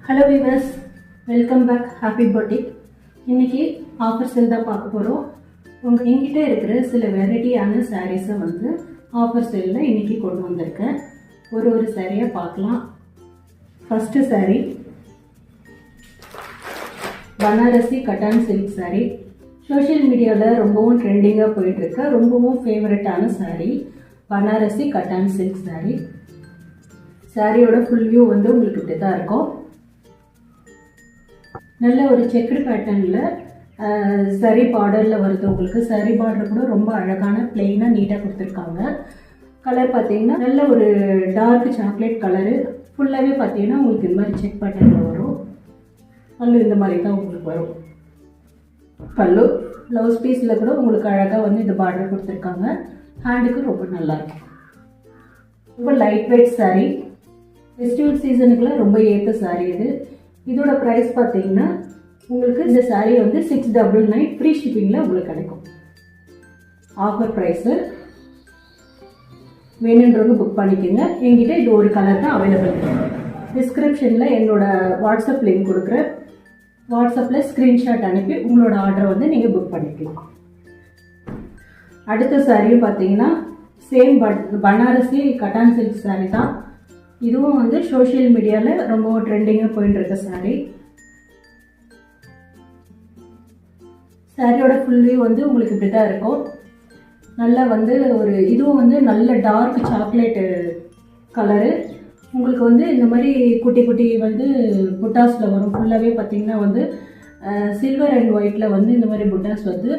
Hello viewers, welcome back happy boutique. இன்னைக்கு offer sale தான் பார்க்க போகிறோம். என்கிட்ட இருக்கிற சில வெரைட்டியான சாரீஸை வந்து ஆஃபர் சேலில் இன்னைக்கு கொண்டு வந்திருக்கேன். ஒரு சாரியாக பார்க்கலாம். First sari Banarasi cotton silk sari. Social மீடியாவில் ரொம்பவும் ட்ரெண்டிங்காக போயிட்டுருக்க ரொம்பவும் ஃபேவரட்டான சாரீ பனாரசி கட்டான் சில்க் சாரீ. சாரியோட ஃபுல் வியூ வந்து உங்களுக்கு இப்படி தான் இருக்கும். நல்ல ஒரு செக்குடு பேட்டர்னில் சரி பார்டரில் வருது. உங்களுக்கு சரி பார்டர் கூட ரொம்ப அழகான பிளெயினாக நீட்டாக கொடுத்துருக்காங்க. கலர் பார்த்தீங்கன்னா நல்ல ஒரு டார்க் சாக்லேட் கலரு. ஃபுல்லாகவே பார்த்தீங்கன்னா உங்களுக்கு இந்த மாதிரி செக் பேட்டர்னில் வரும். பல்லு இந்த மாதிரி தான் உங்களுக்கு வரும். பல்லு ப்ளவுஸ் பீஸில் கூட உங்களுக்கு அழகாக வந்து இந்த பார்டர் கொடுத்துருக்காங்க. ஹேண்டுக்கு ரொம்ப நல்லாயிருக்கும். ரொம்ப லைட் வெயிட் சாரீ. ஃபெஸ்டிவல் சீசனுக்குலாம் ரொம்ப ஏற்ற சாரீ இது. இதோட ப்ரைஸ் பார்த்தீங்கன்னா உங்களுக்கு இந்த சாரீ வந்து 699 ஃப்ரீ ஷிப்பிங்கில் உங்களுக்கு கிடைக்கும். Offer price. வேணுன்றவங்க புக் பண்ணிக்கோங்க. என்கிட்ட இது ஒரு கலர் தான் அவைலபிள். டிஸ்கிரிப்ஷனில் என்னோட வாட்ஸ்அப் லிங்க் கொடுக்குறேன். வாட்ஸ்அப்பில் ஸ்க்ரீன்ஷாட் அனுப்பி உங்களோட ஆர்டரை வந்து நீங்கள் புக் பண்ணிக்கலாம். அடுத்த சாரியும் பார்த்தீங்கன்னா same Banarasi cotton silk sari தான். இதுவும் வந்து சோஷியல் மீடியாவில் ரொம்ப ட்ரெண்டிங்காக போயிட்டு இருக்க சாரீ. சாரியோட ஃபுல் வியூ வந்து உங்களுக்கு இப்படி தான் இருக்கும். நல்லா வந்து இதுவும் வந்து நல்ல டார்க் சாக்லேட்டு கலரு. உங்களுக்கு வந்து இந்த மாதிரி குட்டி குட்டி வந்து புட்டாஸில் வரும். ஃபுல்லாகவே பார்த்தீங்கன்னா வந்து சில்வர் அண்ட் ஒயிட்டில் வந்து இந்த மாதிரி புட்டாஸ் வந்து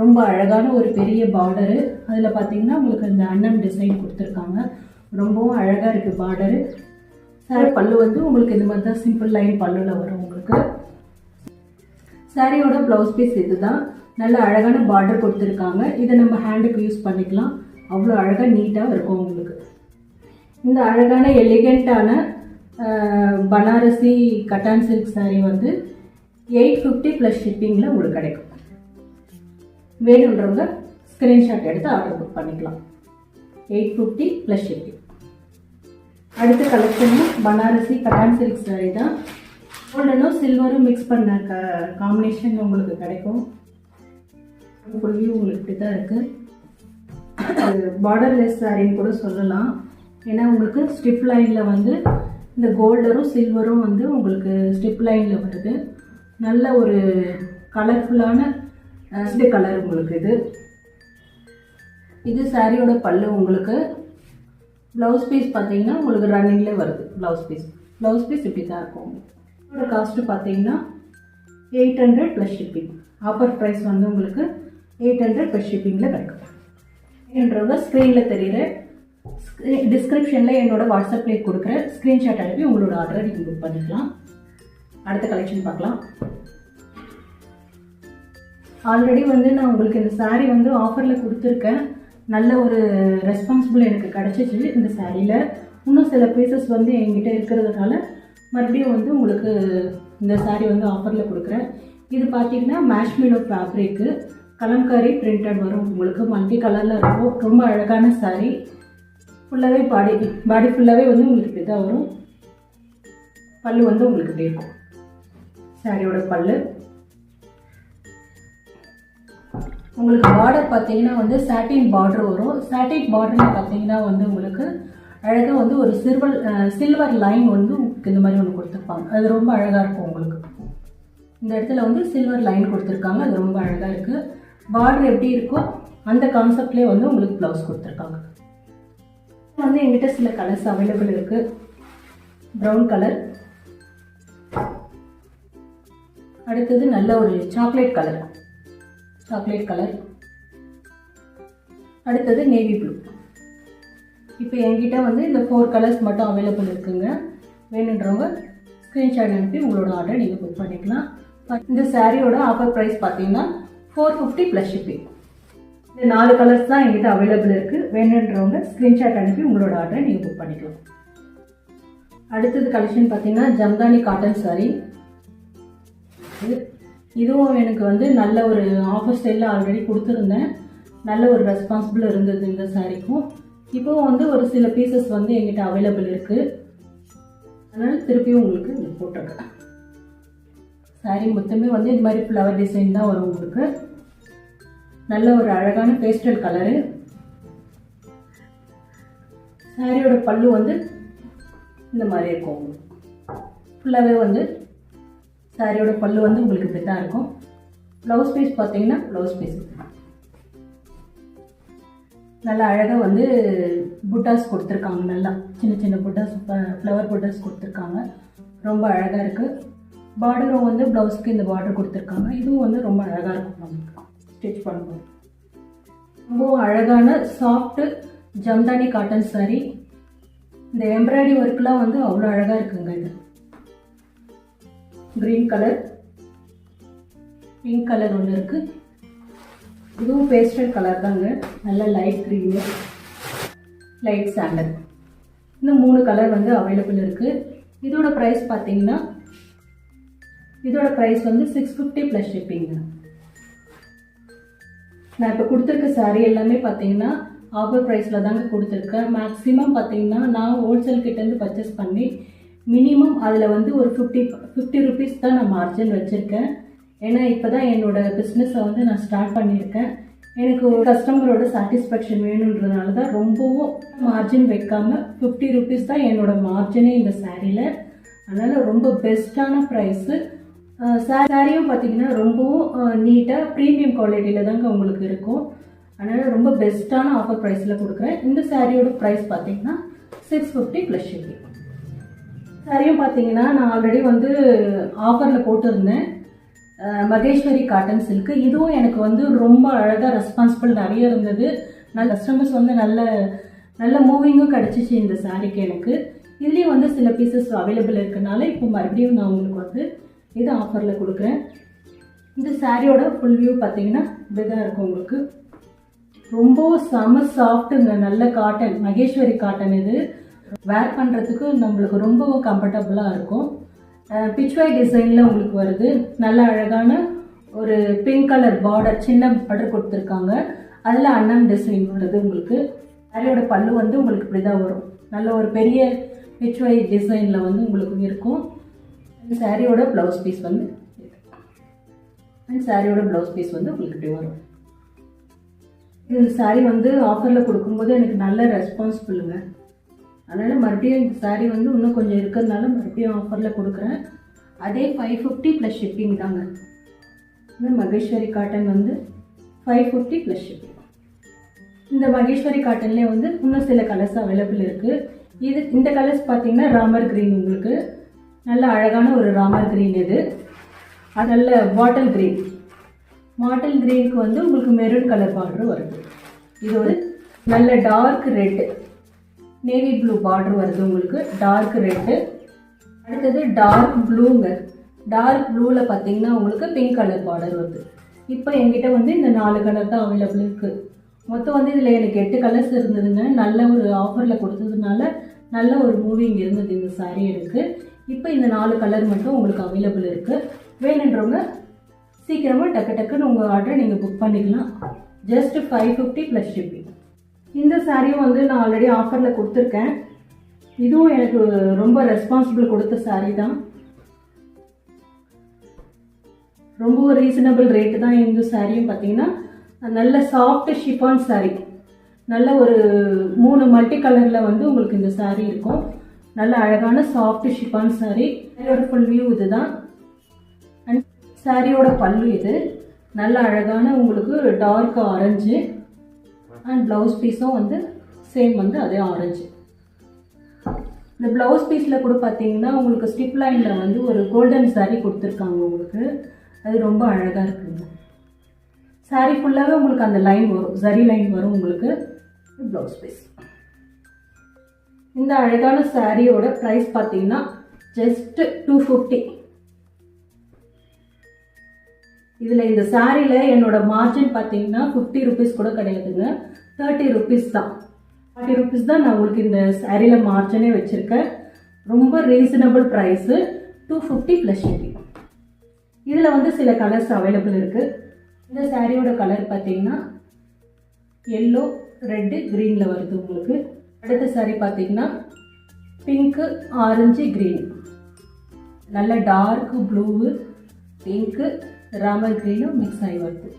ரொம்ப அழகான ஒரு பெரிய பார்டரு. அதில் பார்த்தீங்கன்னா உங்களுக்கு இந்த அன்னம் டிசைன் கொடுத்துருக்காங்க. ரொம்பவும் அழகாக இருக்குது பார்டரு. சாரி பல்லு வந்து உங்களுக்கு இந்த மாதிரி தான் சிம்பிள் லைன் பல்லுவில் வரும். உங்களுக்கு சாரியோட ப்ளவுஸ் பீஸ் இது தான். நல்ல அழகான பார்டர் கொடுத்துருக்காங்க. இதை நம்ம ஹேண்டுக்கு யூஸ் பண்ணிக்கலாம். அவ்வளோ அழகாக நீட்டாக இருக்கும் உங்களுக்கு. இந்த அழகான எலிகெண்ட்டான பனாரசி கட்டான் சில்க் சாரீ வந்து 850 ப்ளஸ் ஷிப்பிங்கில் உங்களுக்கு கிடைக்கும். வேணுன்றவங்க ஸ்க்ரீன்ஷாட் எடுத்து ஆர்டர் புக் பண்ணிக்கலாம். 850 ப்ளஸ் ஷிப்பிங். அடுத்த கலெக்ஷனும் பனாரசி கட்டான் சில்க் சாரீ தான். கோல்டனும் சில்வரும் மிக்ஸ் பண்ண காம்பினேஷன் உங்களுக்கு கிடைக்கும். ஃபுல் வியூ உங்களுக்கு இப்படி தான் இருக்குது. பார்டர்லெஸ் சாரின்னு கூட சொல்லலாம். ஏன்னா உங்களுக்கு ஸ்ட்ரிப் லைனில் வந்து இந்த கோல்டரும் சில்வரும் வந்து உங்களுக்கு ஸ்ட்ரிப் லைனில் வருது. நல்ல ஒரு கலர்ஃபுல்லான கலர் உங்களுக்கு இது. இது சாரியோட பல்லு. உங்களுக்கு ப்ளவுஸ் பீஸ் பார்த்தீங்கன்னா உங்களுக்கு ரன்னிங்லேயே வருது. ப்ளவுஸ் பீஸ் இப்படி தான் இருக்கும். இதோட காஸ்ட்டு பார்த்தீங்கன்னா 800 ப்ளஸ் ஷிப்பிங். ஆஃபர் ப்ரைஸ் வந்து உங்களுக்கு 800 ப்ளஸ் ஷிப்பிங்கில் கிடைக்கும். என்றவங்க ஸ்க்ரீனில் தெரியுற டிஸ்கிரிப்ஷனில் என்னோட வாட்ஸ்அப் லிங்க் கொடுக்குறேன். ஸ்க்ரீன்ஷாட் அனுப்பி உங்களோட ஆர்டரை நீங்கள் புக் பண்ணிக்கலாம். அடுத்த கலெக்ஷன் பார்க்கலாம். ஆல்ரெடி வந்து நான் உங்களுக்கு இந்த சாரீ வந்து ஆஃபரில் கொடுத்துருக்கேன். நல்ல ஒரு ரெஸ்பான்சிபிள் எனக்கு கிடச்சிச்சு இந்த சாரியில். இன்னும் சில பீசஸ் வந்து என்கிட்ட இருக்கிறதுனால மறுபடியும் வந்து உங்களுக்கு இந்த சாரீ வந்து ஆஃபரில் கொடுக்குறேன். இது பார்த்தீங்கன்னா மேஷ்மிலோ ஃபேப்ரிக்கு கலம்காரி பிரிண்டட் வரும். உங்களுக்கு மல்டி கலரில் இருக்கும். ரொம்ப அழகான சாரீ. ஃபுல்லாகவே பாடி ஃபுல்லாகவே வந்து உங்களுக்கு இப்படி தான் வரும். பல்லு வந்து உங்களுக்கு இப்படி இருக்கும். சாரியோட பல்லு. உங்களுக்கு பார்டர் பார்த்தீங்கன்னா வந்து சாட்டின் பார்டர் வரும். சாட்டின் பார்டரில் பார்த்தீங்கன்னா வந்து உங்களுக்கு அழகாக வந்து ஒரு சில்வர் லைன் வந்து உங்களுக்கு இந்த மாதிரி ஒன்று கொடுத்துருப்பாங்க. அது ரொம்ப அழகாக இருக்கும். உங்களுக்கு இந்த இடத்துல வந்து சில்வர் லைன் கொடுத்துருக்காங்க. அது ரொம்ப அழகாக இருக்குது. பார்டர் எப்படி இருக்கோ அந்த கான்செப்ட்லேயே வந்து உங்களுக்கு ப்ளவுஸ் கொடுத்துருக்காங்க. வந்து எங்கிட்ட சில கலர்ஸ் அவைலபிள் இருக்குது. Brown colour. அடுத்தது நல்ல ஒரு சாக்லேட் கலர். அடுத்தது நேவி ப்ளூ. இப்போ என்கிட்ட வந்து இந்த 4 கலர்ஸ் மட்டும் அவைலபிள் இருக்குங்க. வேணுன்றவங்க ஸ்க்ரீன்ஷாட் அனுப்பி உங்களோட ஆர்டரை நீங்கள் புக் பண்ணிக்கலாம். இந்த சாரியோட ஆஃபர் ப்ரைஸ் பார்த்தீங்கன்னா 450 ப்ளஸ் ஷிப்பிங். இந்த 4 கலர்ஸ் தான் என்கிட்ட அவைலபிள் இருக்குது. வேணுன்றவங்க ஸ்க்ரீன்ஷாட் அனுப்பி உங்களோட ஆர்டரை நீங்கள் புக் பண்ணிக்கலாம். அடுத்தது கலெக்ஷன் பார்த்தீங்கன்னா ஜம்தானி காட்டன் சாரீ. இதுவும் எனக்கு வந்து நல்ல ஒரு ஆஃபர் சேலில் ஆல்ரெடி கொடுத்துருந்தேன். நல்ல ஒரு ரெஸ்பான்சிபிள் இருந்தது இந்த சாரீக்கும். இப்போவும் வந்து ஒரு சில பீசஸ் வந்து எங்கிட்ட அவைலபிள் இருக்குது. அதனால் திருப்பியும் உங்களுக்கு இது போட்டிருக்கேன். சாரீ மொத்தமே வந்து இந்த மாதிரி ஃப்ளவர் டிசைன் தான் வரும் உங்களுக்கு. நல்ல ஒரு அழகான பேஸ்டல் கலரு. சாரியோட பல்லு வந்து இந்த மாதிரி இருக்கும் உங்களுக்கு. ஃபுல்லாகவே வந்து சாரியோட பல்லு வந்து உங்களுக்கு இப்படி தான் இருக்கும். ப்ளவுஸ் பீஸ் பார்த்தீங்கன்னா ப்ளவுஸ் பீஸ் நல்லா அழகாக வந்து புட்டாஸ் கொடுத்துருக்காங்க. நல்லா சின்ன சின்ன புட்டாஸ், ஃப்ளவர் புட்டாஸ் கொடுத்துருக்காங்க. ரொம்ப அழகாக இருக்குது. பார்டரும் வந்து ப்ளவுஸ்க்கு இந்த பார்டர் கொடுத்துருக்காங்க. இதுவும் வந்து ரொம்ப அழகாக இருக்கும் நமக்கு ஸ்டிச் பண்ணும்போது. ரொம்பவும் அழகான சாஃப்ட்டு ஜம்தானி காட்டன் சாரீ. இந்த எம்ப்ராய்டரி ஒர்க்லாம் வந்து அவ்வளோ அழகாக இருக்குங்க. இது க்ரீன் கலர், பிங்க் கலர் ஒன்று இருக்குது. இதுவும் பேஸ்டல் கலர் தாங்க. நல்ல லைட் க்ரீனு, லைட் சாண்டல். இன்னும் 3 கலர் வந்து அவைலபிள் இருக்குது. இதோட ப்ரைஸ் பார்த்தீங்கன்னா இதோட ப்ரைஸ் வந்து 650 ப்ளஸ் ஷிப்பிங்க. நான் இப்போ கொடுத்துருக்க சாரீ எல்லாமே பார்த்தீங்கன்னா ஆஃபர் ப்ரைஸில் தாங்க கொடுத்துருக்கேன். மேக்ஸிமம் பார்த்தீங்கன்னா நான் ஹோல்சேல் கிட்டேருந்து பர்ச்சேஸ் பண்ணி மினிமம் அதில் வந்து ஒரு 50 ருபீஸ் தான் நான் மார்ஜின் வச்சுருக்கேன். ஏன்னா இப்போ தான் என்னோடய பிஸ்னஸை வந்து நான் ஸ்டார்ட் பண்ணியிருக்கேன். எனக்கு ஒரு கஸ்டமரோட சாட்டிஸ்ஃபேக்ஷன் வேணுன்றதுனால தான் ரொம்பவும் மார்ஜின் வைக்காமல் 50 ருபீஸ் தான் என்னோடய மார்ஜினே இந்த சாரியில். அதனால் ரொம்ப பெஸ்ட்டான ப்ரைஸு. சாரியும் பார்த்தீங்கன்னா ரொம்பவும் நீட்டாக ப்ரீமியம் குவாலிட்டியில் தாங்க உங்களுக்கு இருக்கும். அதனால் ரொம்ப பெஸ்ட்டான ஆஃபர் ப்ரைஸில் கொடுக்குறேன். இந்த சாரியோட ப்ரைஸ் பார்த்தீங்கன்னா 650 ப்ளஸ் ஷிப்பிங். சாரியும் பார்த்தீங்கன்னா நான் ஆல்ரெடி வந்து ஆஃபரில் போட்டிருந்தேன். Maheswari cotton silk. இதுவும் எனக்கு வந்து ரொம்ப அழகாக ரெஸ்பான்சிபிள் நிறைய இருந்தது. நான் கஸ்டமர்ஸ் வந்து நல்ல மூவிங்கும் கிடச்சிச்சு இந்த சாரிக்கு எனக்கு. இதுலேயும் வந்து சில பீசஸ் அவைலபிள் இருக்கனால இப்போ மறுபடியும் நான் உங்களுக்கு வந்து இது ஆஃபரில் கொடுக்குறேன். இந்த சாரியோட ஃபுல் வியூ பார்த்தீங்கன்னா இப்படி தான் இருக்கும் உங்களுக்கு. ரொம்ப செம சாஃப்ட்டுங்க. நல்ல காட்டன், மகேஸ்வரி காட்டன். இது வேர் பண்ணுறதுக்கு நம்மளுக்கு ரொம்பவும் கம்ஃபர்டபுளாக இருக்கும். பிச்வாய் டிசைனில் உங்களுக்கு வருது. நல்ல அழகான ஒரு பிங்க் கலர் பார்டர், சின்ன பார்டர் கொடுத்துருக்காங்க. அதில் அன்னம் டிசைன் உள்ளது உங்களுக்கு. சாரியோட பல்லு வந்து உங்களுக்கு இப்படி தான் வரும். நல்ல ஒரு பெரிய பிச்வாய் டிசைனில் வந்து உங்களுக்கு இருக்கும். சாரியோட ப்ளவுஸ் பீஸ் வந்து சாரியோட ப்ளவுஸ் பீஸ் வந்து உங்களுக்கு இப்படி வரும். இந்த சாரீ வந்து ஆஃபரில் கொடுக்கும்போது எனக்கு நல்ல ரெஸ்பான்சிபிளுங்க. அதனால் மறுபடியும் இந்த சாரீ வந்து இன்னும் கொஞ்சம் இருக்கிறதுனால மறுபடியும் ஆஃபரில் கொடுக்குறேன். அதே 550 ப்ளஸ் ஷிப்பிங் தாங்க. இந்த மகேஸ்வரி காட்டன் வந்து 550 ப்ளஸ் ஷிப்பிங். இந்த மகேஸ்வரி காட்டன்லேயே வந்து இன்னும் சில கலர்ஸ் அவைலபிள் இருக்குது. இந்த கலர்ஸ் பார்த்தீங்கன்னா ராமர் க்ரீன். உங்களுக்கு நல்ல அழகான ஒரு ராமர் க்ரீன். இது நல்ல பாட்டில் க்ரீன். பாட்டில் க்ரீனுக்கு வந்து உங்களுக்கு மெரூன் கலர் பார்டர் வருது. இது ஒரு நல்ல dark red, navy blue border வருது உங்களுக்கு. Dark red. அடுத்தது டார்க் ப்ளூங்க. டார்க் ப்ளூவில் பார்த்தீங்கன்னா உங்களுக்கு பிங்க் கலர் பார்டர் வருது. இப்போ என்கிட்ட வந்து இந்த 4 கலர் தான் அவைலபிள் இருக்குது. மொத்தம் வந்து இதில் எனக்கு 8 கலர்ஸ் இருந்ததுங்க. நல்ல ஒரு ஆஃபரில் கொடுத்ததுனால நல்ல ஒரு மூவிங் இருந்தது இந்த சாரீ எனக்கு. இப்போ இந்த 4 கலர் மட்டும் உங்களுக்கு அவைலபிள் இருக்குது. வேணுன்றவங்க சீக்கிரமாக டக்குன்னு உங்கள் ஆர்டரை நீங்கள் புக் பண்ணிக்கலாம். Just 550 plus shipping. இந்த சாரியும் வந்து நான் ஆல்ரெடி ஆஃபரில் கொடுத்துருக்கேன். இதுவும் எனக்கு ரொம்ப ரெஸ்பான்சிபிள் கொடுத்த சாரீ தான். ரொம்ப ரீசனபிள் ரேட்டு தான் இந்த சாரியும். பார்த்தீங்கன்னா நல்ல சாஃப்ட் ஷிஃபான் சாரீ. நல்ல ஒரு 3 மல்டி கலரில் வந்து உங்களுக்கு இந்த சாரீ இருக்கும். நல்ல அழகான சாஃப்ட் ஷிஃபான் சாரீ. இதோட ஃபுல் வியூ இது தான். அண்ட் சாரியோட பல்லு இது. நல்ல அழகான உங்களுக்கு டார்க் ஆரஞ்சு. அண்ட் ப்ளவுஸ் பீஸும் வந்து சேம் வந்து அதே ஆரஞ்சு. இந்த ப்ளவுஸ் பீஸில் கூட பார்த்தீங்கன்னா உங்களுக்கு ஸ்டிப் லைனில் வந்து ஒரு கோல்டன் சாரீ கொடுத்துருக்காங்க உங்களுக்கு. அது ரொம்ப அழகாக இருக்குங்க. சாரீ ஃபுல்லாகவே உங்களுக்கு அந்த லைன் வரும், ஜரி லைன் வரும் உங்களுக்கு. Blouse piece. இந்த அழகான சாரியோட ப்ரைஸ் பார்த்தீங்கன்னா ஜஸ்ட் 250. இதில் இந்த சாரியில் என்னோட மார்ஜின் பார்த்தீங்கன்னா 50 ருபீஸ் கூட கிடையாதுங்க. 30 ருபீஸ் தான். 40 ருபீஸ் தான் நான் உங்களுக்கு இந்த சாரியில் மார்ஜினே வச்சுருக்கேன். ரொம்ப ரீசனபிள் ப்ரைஸு. 250 plus shipping. இதில் வந்து சில கலர்ஸ் அவைலபிள் இருக்குது. இந்த சாரியோட கலர் பார்த்தீங்கன்னா எல்லோ, ரெட்டு, க்ரீனில் வருது உங்களுக்கு. அடுத்த சாரி பார்த்தீங்கன்னா பிங்க்கு, ஆரஞ்சு, க்ரீன், நல்ல டார்க் ப்ளூவு, பிங்க்கு, ராமர் க்ரீனும் மிக்ஸ் ஆகி வருது.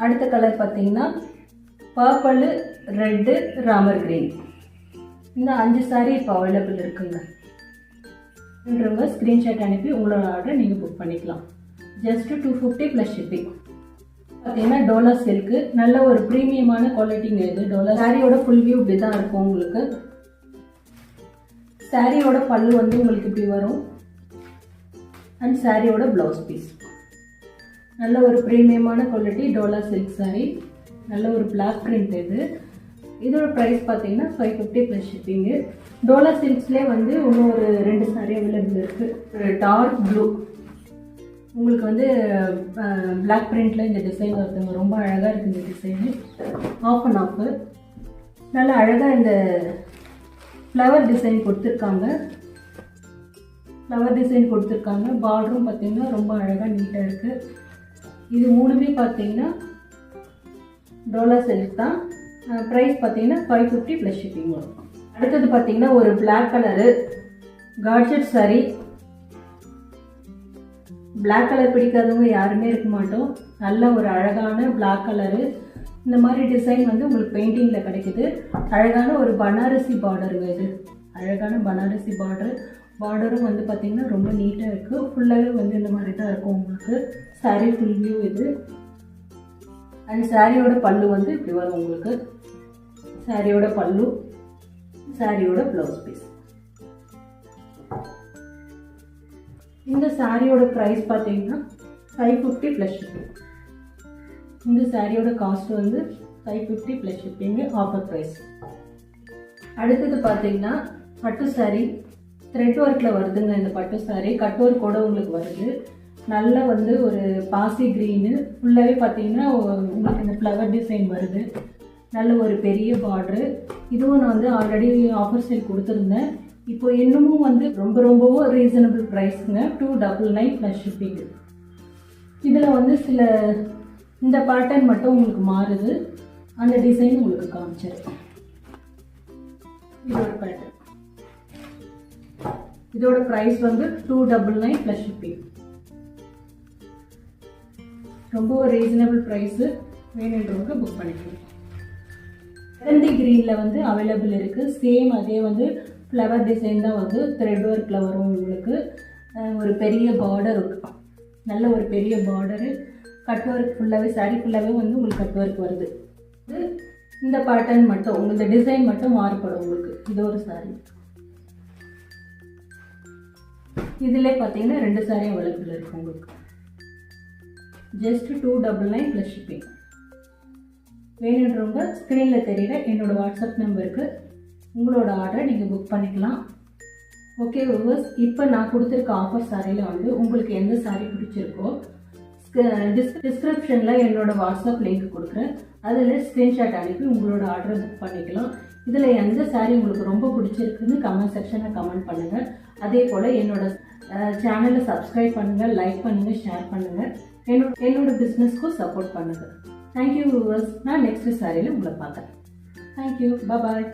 அடுத்த கலர் பார்த்தீங்கன்னா பர்பிள், ரெட்டு, ராமர் க்ரீன். இந்த 5 சாரீ இப்போ அவைலபிள் இருக்குங்க. ஸ்க்ரீன்ஷாட் அனுப்பி உங்களோட ஆர்டரை நீங்கள் புக் பண்ணிக்கலாம். Just 250 plus shipping. பார்த்தீங்கன்னா டோலா சில்க்கு, நல்ல ஒரு ப்ரீமியமான குவாலிட்டிங்க இது. டோலா சாரியோட ஃபுல் வியூ இப்படி தான் இருக்கும் உங்களுக்கு. சாரியோட பல்லு வந்து உங்களுக்கு இப்படி வரும். அண்ட் சாரியோட ப்ளவுஸ் பீஸ் நல்ல ஒரு ப்ரீமியமான குவாலிட்டி டோலா சில்க் சாரி. நல்ல ஒரு பிளாக் பிரிண்ட் இது. இதோட ப்ரைஸ் பார்த்தீங்கன்னா 550 ப்ளஸ் ஷிப்பிங்கு. டோலா சில்க்ஸ்லேயே வந்து இன்னும் ஒரு 2 சாரி அவைலபிள் இருக்குது. ஒரு டார்க் ப்ளூ, உங்களுக்கு வந்து பிளாக் பிரிண்டில் இந்த டிசைன் வருதுங்க. ரொம்ப அழகாக இருக்குது இந்த டிசைனு. ஆஃப் அண்ட் ஆஃபு நல்லா அழகாக இந்த ஃப்ளவர் டிசைன் கொடுத்துருக்காங்க. பார்டரும் பார்த்தீங்கன்னா ரொம்ப அழகாக நீட்டாக இருக்குது. இது 3மே பார்த்தீங்கன்னா டோலா சில்க் தான். ப்ரைஸ் பார்த்தீங்கன்னா 550 ப்ளஸ் ஷிப்பிங் வரும். அடுத்தது பார்த்தீங்கன்னா ஒரு black colour georgette sari. Black colour பிடிக்காதவங்க யாருமே இருக்க மாட்டோம். நல்ல ஒரு அழகான பிளாக் கலரு. இந்த மாதிரி டிசைன் வந்து உங்களுக்கு பெயிண்டிங்கில் கிடைக்குது. அழகான ஒரு பனாரசி பார்டருங்க இது. அழகான பனாரசி பார்டரும் வந்து பார்த்திங்கன்னா ரொம்ப நீட்டாக இருக்குது. ஃபுல்லாகவே வந்து இந்த மாதிரி தான் இருக்கும் உங்களுக்கு. சாரீ ஃபுல் வியூ இது. அண்ட் சாரியோட பல்லு வந்து இப்படி வரும் உங்களுக்கு. சாரியோட பல்லு, சாரியோட ப்ளவுஸ் பீஸ். இந்த சாரியோட ப்ரைஸ் பார்த்தீங்கன்னா 550 ப்ளஸ் ஷிப்பிங். இந்த சாரியோட காஸ்ட் வந்து 550 ப்ளஸ் ஷிப்பிங்கு, ஆஃபர் ப்ரைஸ். அடுத்தது பார்த்தீங்கன்னா பட்டு சாரி. த்ரெட் ஒர்க்கில் வருதுங்க இந்த பட்டு சாரி. கட் ஒர்க்கோட உங்களுக்கு வருது. நல்ல வந்து ஒரு பாசி க்ரீனு. ஃபுல்லாகவே பார்த்தீங்கன்னா உங்களுக்கு இந்த ஃப்ளவர் டிசைன் வருது. நல்ல ஒரு பெரிய பார்டரு. இதுவும் நான் வந்து ஆல்ரெடி ஆஃபர் சேல் கொடுத்துருந்தேன். இப்போ இன்னமும் வந்து ரொம்பவும் ரீசனபிள் ப்ரைஸுங்க. 299 plus shipping. இதில் வந்து சில இந்த பேட்டர்ன் மட்டும் உங்களுக்கு மாறுது. அந்த டிசைன் உங்களுக்கு காமிச்சிருக்கேன். இதோட பேட்டர்ன், இதோட ப்ரைஸ் வந்து 299 ப்ளஸ் ஷிப்பிங். ரொம்ப ரீசனபிள் ப்ரைஸு. வேணுன்றவங்க புக் பண்ணிக்கலாம். மெஹந்தி க்ரீனில் வந்து அவைலபிள் இருக்குது. சேம் அதே வந்து ஃப்ளவர் டிசைன் தான் வந்து த்ரெட் ஒர்க்கில் வரும் உங்களுக்கு. ஒரு பெரிய பார்டர், நல்ல ஒரு பெரிய பார்டரு. கட் ஒர்க் ஃபுல்லாகவே, சாரி ஃபுல்லாகவே வந்து உங்களுக்கு கட் ஒர்க் வருது. இந்த பேட்டர்ன் மட்டும் உங்களுக்கு, இந்த டிசைன் மட்டும் மாறுபடும் உங்களுக்கு. இது ஒரு சாரி. இதிலே பார்த்தீங்கன்னா 2 சாரி அவைலபிள் இருக்குது உங்களுக்கு. Just 299 plus shipping. வேணுன்றவங்க ஸ்க்ரீனில் தெரியுற என்னோட வாட்ஸ்அப் நம்பருக்கு உங்களோட ஆர்டரை நீங்கள் புக் பண்ணிக்கலாம். ஓகே வியூவர்ஸ், இப்போ நான் கொடுத்துருக்க ஆஃபர் சாரியில் வந்து உங்களுக்கு எந்த சாரி பிடிச்சிருக்கோ டிஸ்கிரிப்ஷனில் என்னோட வாட்ஸ்அப் லிங்க் கொடுக்குறேன். அதில் ஸ்க்ரீன்ஷாட் அனுப்பி உங்களோட ஆர்டரை புக் பண்ணிக்கலாம். இதில் எந்த சாரி உங்களுக்கு ரொம்ப பிடிச்சிருக்குன்னு கமெண்ட் செக்ஷனில் கமெண்ட் பண்ணுங்கள். அதே போல் என்னோட சேனலை சப்ஸ்கிரைப் பண்ணுங்கள், லைக் பண்ணுங்கள், ஷேர் பண்ணுங்கள். என்னோட பிஸ்னஸ்க்கும் சப்போர்ட் பண்ணுங்கள். Thank you viewers. நான் நெக்ஸ்ட் சாரியில் உங்களை பார்க்குறேன். தேங்க்யூ. பாய்.